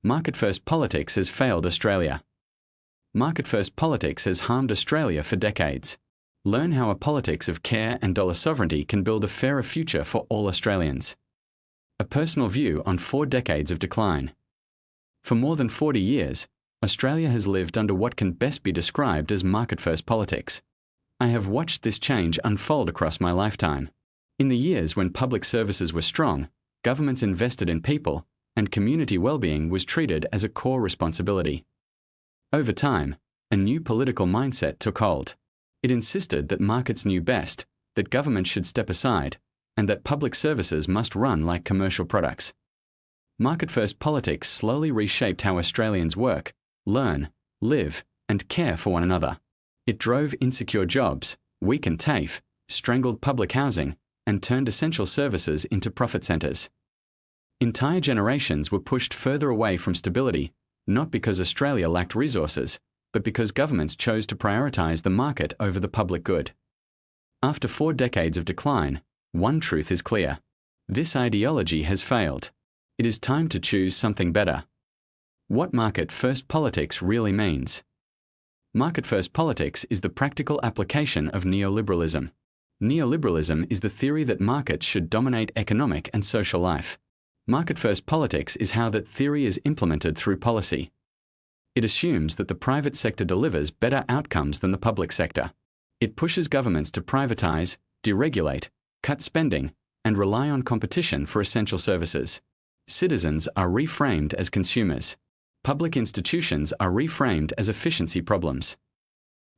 Market-first politics has failed Australia. Market-first politics has harmed Australia for decades. Learn how a politics of care and dollar sovereignty can build a fairer future for all Australians. A personal view on 4 decades of decline. For more than 40 years, Australia has lived under what can best be described as market-first politics. I have watched this change unfold across my lifetime. In the years when public services were strong, governments invested in people, and community well-being was treated as a core responsibility. Over time, a new political mindset took hold. It insisted that markets knew best, that government should step aside, and that public services must run like commercial products. Market-first politics slowly reshaped how Australians work, learn, live, and care for one another. It drove insecure jobs, weakened TAFE, strangled public housing, and turned essential services into profit centres. Entire generations were pushed further away from stability, not because Australia lacked resources, but because governments chose to prioritise the market over the public good. After 4 decades of decline, one truth is clear. This ideology has failed. It is time to choose something better. What market-first politics really means. Market-first politics is the practical application of neoliberalism. Neoliberalism is the theory that markets should dominate economic and social life. Market-first politics is how that theory is implemented through policy. It assumes that the private sector delivers better outcomes than the public sector. It pushes governments to privatise, deregulate, cut spending, and rely on competition for essential services. Citizens are reframed as consumers. Public institutions are reframed as efficiency problems.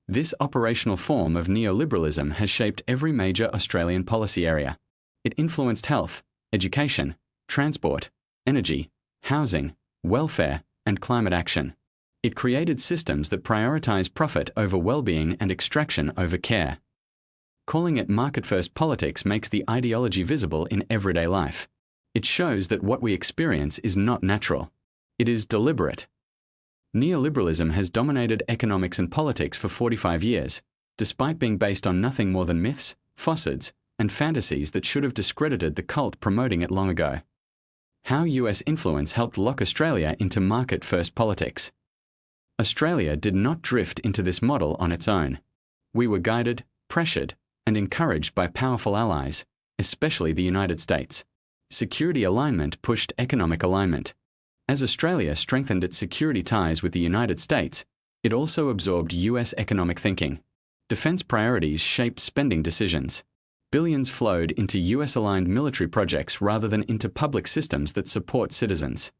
This operational form of neoliberalism has shaped every major Australian policy area. It influenced health, education, transport, energy, housing, welfare, and climate action. It created systems that prioritise profit over well-being and extraction over care. Calling it market-first politics makes the ideology visible in everyday life. It shows that what we experience is not natural. It is deliberate. Neoliberalism has dominated economics and politics for 45 years, despite being based on nothing more than myths, falsehoods, and fantasies that should have discredited the cult promoting it long ago. How US influence helped lock Australia into market-first politics. Australia did not drift into this model on its own. We were guided, pressured, and encouraged by powerful allies, especially the United States. Security alignment pushed economic alignment. As Australia strengthened its security ties with the United States, it also absorbed US economic thinking. Defense priorities shaped spending decisions. Billions flowed into US-aligned military projects rather than into public systems that support citizens.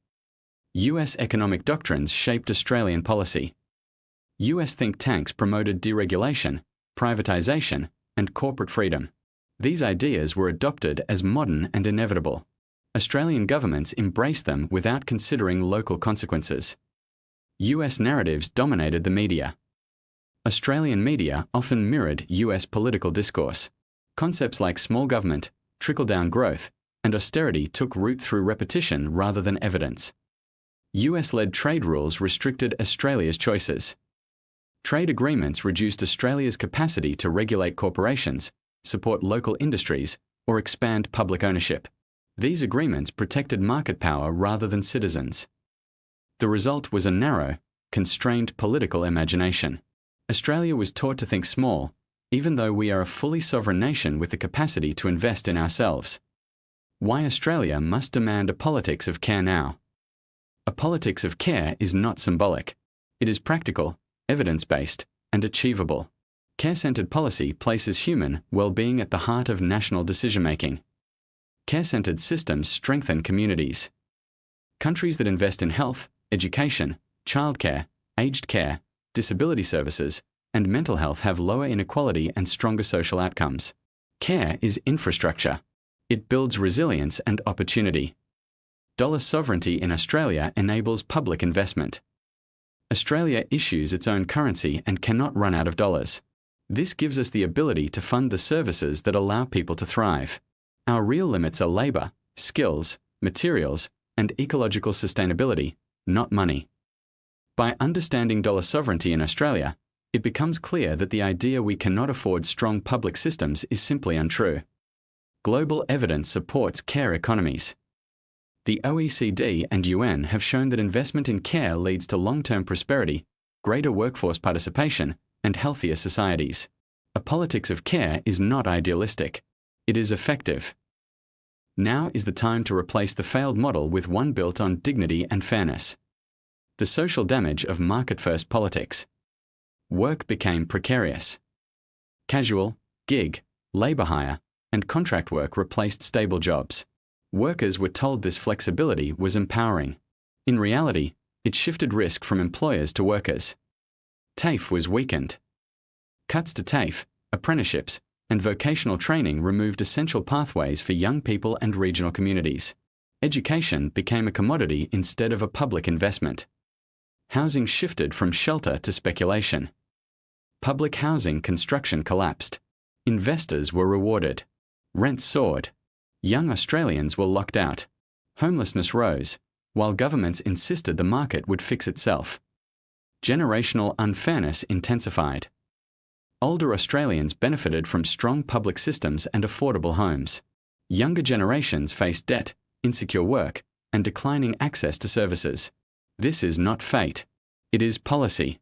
US economic doctrines shaped Australian policy. US think tanks promoted deregulation, privatisation, and corporate freedom. These ideas were adopted as modern and inevitable. Australian governments embraced them without considering local consequences. US narratives dominated the media. Australian media often mirrored US political discourse. Concepts like small government, trickle-down growth, and austerity took root through repetition rather than evidence. US-led trade rules restricted Australia's choices. Trade agreements reduced Australia's capacity to regulate corporations, support local industries, or expand public ownership. These agreements protected market power rather than citizens. The result was a narrow, constrained political imagination. Australia was taught to think small, even though we are a fully sovereign nation with the capacity to invest in ourselves. Why Australia must demand a politics of care now. A politics of care is not symbolic. It is practical, evidence-based, and achievable. Care-centred policy places human well-being at the heart of national decision-making. Care-centred systems strengthen communities. Countries that invest in health, education, childcare, aged care, disability services, and mental health have lower inequality and stronger social outcomes. Care is infrastructure. It builds resilience and opportunity. Dollar sovereignty in Australia enables public investment. Australia issues its own currency and cannot run out of dollars. This gives us the ability to fund the services that allow people to thrive. Our real limits are labour, skills, materials, and ecological sustainability, not money. By understanding dollar sovereignty in Australia, it becomes clear that the idea we cannot afford strong public systems is simply untrue. Global evidence supports care economies. The OECD and UN have shown that investment in care leads to long-term prosperity, greater workforce participation, and healthier societies. A politics of care is not idealistic. It is effective. Now is the time to replace the failed model with one built on dignity and fairness. The social damage of market-first politics. Work became precarious. Casual, gig, labor hire, and contract work replaced stable jobs. Workers were told this flexibility was empowering. In reality, it shifted risk from employers to workers. TAFE was weakened. Cuts to TAFE, apprenticeships, and vocational training removed essential pathways for young people and regional communities. Education became a commodity instead of a public investment. Housing shifted from shelter to speculation. Public housing construction collapsed. Investors were rewarded. Rents soared. Young Australians were locked out. Homelessness rose, while governments insisted the market would fix itself. Generational unfairness intensified. Older Australians benefited from strong public systems and affordable homes. Younger generations faced debt, insecure work, and declining access to services. This is not fate. It is policy.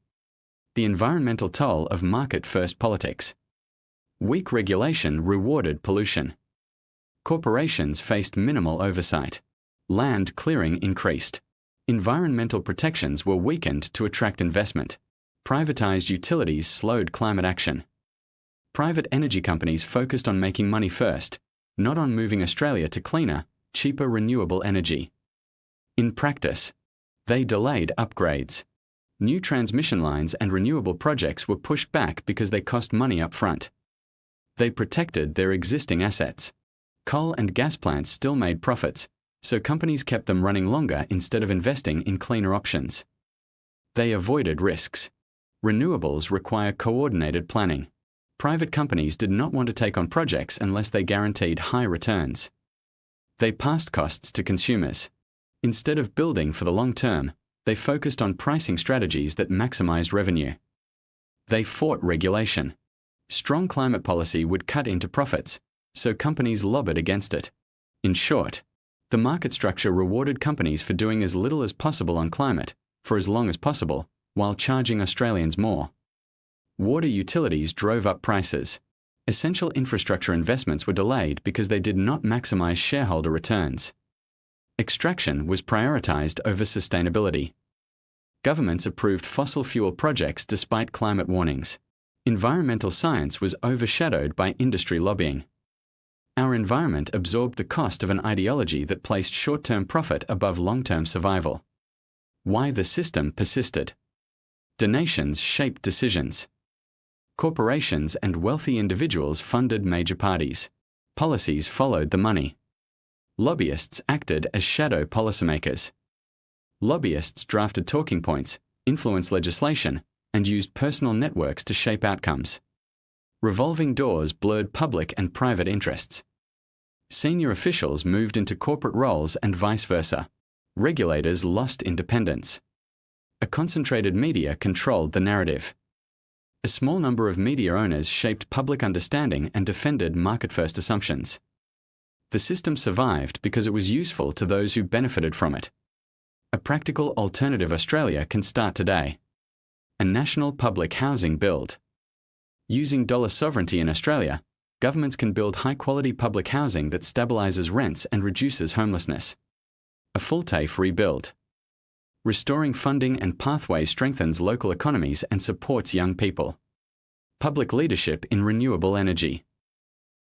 The environmental toll of market-first politics. Weak regulation rewarded pollution. Corporations faced minimal oversight. Land clearing increased. Environmental protections were weakened to attract investment. Privatized utilities slowed climate action. Private energy companies focused on making money first, not on moving Australia to cleaner, cheaper renewable energy. In practice, they delayed upgrades. New transmission lines and renewable projects were pushed back because they cost money up front. They protected their existing assets. Coal and gas plants still made profits, so companies kept them running longer instead of investing in cleaner options. They avoided risks. Renewables require coordinated planning. Private companies did not want to take on projects unless they guaranteed high returns. They passed costs to consumers. Instead of building for the long term, they focused on pricing strategies that maximized revenue. They fought regulation. Strong climate policy would cut into profits, so companies lobbied against it. In short, the market structure rewarded companies for doing as little as possible on climate, for as long as possible, while charging Australians more. Water utilities drove up prices. Essential infrastructure investments were delayed because they did not maximize shareholder returns. Extraction was prioritized over sustainability. Governments approved fossil fuel projects despite climate warnings. Environmental science was overshadowed by industry lobbying. Our environment absorbed the cost of an ideology that placed short-term profit above long-term survival. Why the system persisted. Donations shaped decisions. Corporations and wealthy individuals funded major parties. Policies followed the money. Lobbyists acted as shadow policymakers. Lobbyists drafted talking points, influenced legislation, and used personal networks to shape outcomes. Revolving doors blurred public and private interests. Senior officials moved into corporate roles and vice versa. Regulators lost independence. A concentrated media controlled the narrative. A small number of media owners shaped public understanding and defended market-first assumptions. The system survived because it was useful to those who benefited from it. A practical alternative Australia can start today. A national public housing build. Using dollar sovereignty in Australia, governments can build high-quality public housing that stabilises rents and reduces homelessness. A full TAFE rebuild. Restoring funding and pathways strengthens local economies and supports young people. Public leadership in renewable energy.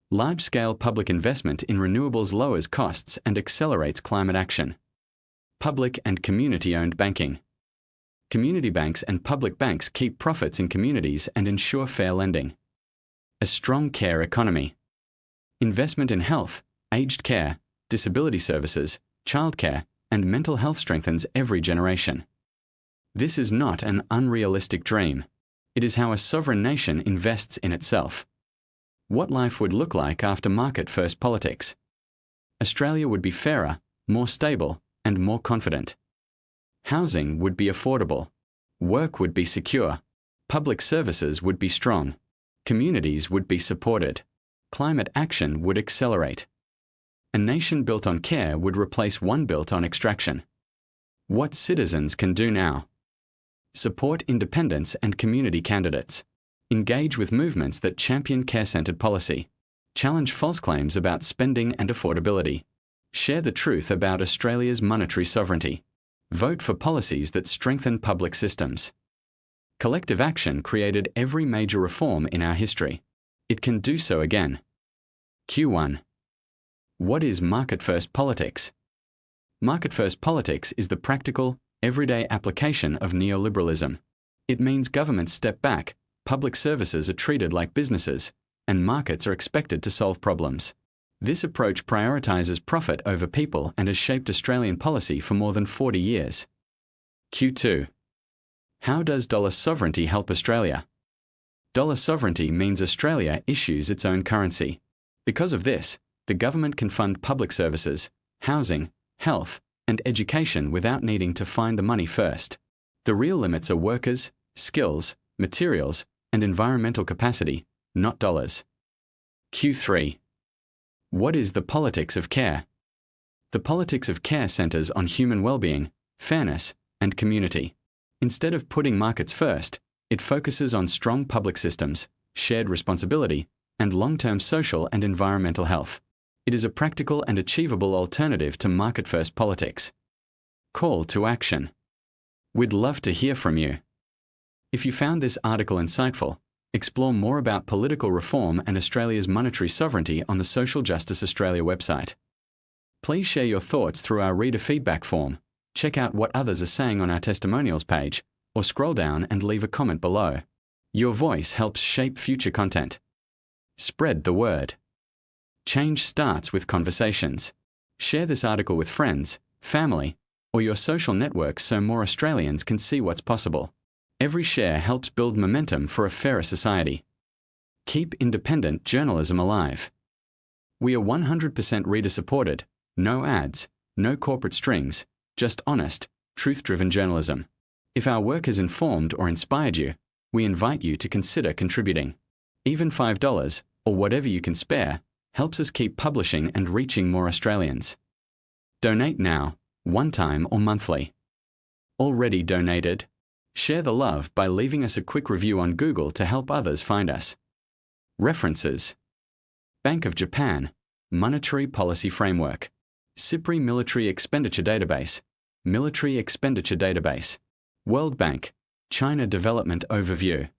Large-scale public investment in renewables lowers costs and accelerates climate action. Public and community-owned banking. Community banks and public banks keep profits in communities and ensure fair lending. A strong care economy. Investment in health, aged care, disability services, childcare, and mental health strengthens every generation. This is not an unrealistic dream. It is how a sovereign nation invests in itself. What life would look like after market-first politics. Australia would be fairer, more stable, and more confident. Housing would be affordable. Work would be secure. Public services would be strong. Communities would be supported. Climate action would accelerate. A nation built on care would replace one built on extraction. What citizens can do now. Support independence and community candidates. Engage with movements that champion care-centered policy. Challenge false claims about spending and affordability. Share the truth about Australia's monetary sovereignty. Vote for policies that strengthen public systems. Collective action created every major reform in our history. It can do so again. Q1. What is market-first politics? Market-first politics is the practical, everyday application of neoliberalism. It means governments step back, public services are treated like businesses, and markets are expected to solve problems. This approach prioritizes profit over people and has shaped Australian policy for more than 40 years. Q2. How does dollar sovereignty help Australia? Dollar sovereignty means Australia issues its own currency. Because of this, the government can fund public services, housing, health, and education without needing to find the money first. The real limits are workers, skills, materials, and environmental capacity, not dollars. Q3. What is the politics of care? The politics of care centers on human well-being, fairness, and community. Instead of putting markets first, it focuses on strong public systems, shared responsibility, and long-term social and environmental health. It is a practical and achievable alternative to market-first politics. Call to action. We'd love to hear from you. If you found this article insightful, explore more about political reform and Australia's monetary sovereignty on the Social Justice Australia website. Please share your thoughts through our reader feedback form, check out what others are saying on our testimonials page, or scroll down and leave a comment below. Your voice helps shape future content. Spread the word. Change starts with conversations. Share this article with friends, family, or your social networks so more Australians can see what's possible. Every share helps build momentum for a fairer society. Keep independent journalism alive. We are 100% reader-supported, no ads, no corporate strings, just honest, truth-driven journalism. If our work has informed or inspired you, we invite you to consider contributing. Even $5, or whatever you can spare, helps us keep publishing and reaching more Australians. Donate now, one time or monthly. Already donated? Share the love by leaving us a quick review on Google to help others find us. References: Bank of Japan, Monetary Policy Framework, CIPRI Military Expenditure Database, Military Expenditure Database, World Bank, China Development Overview.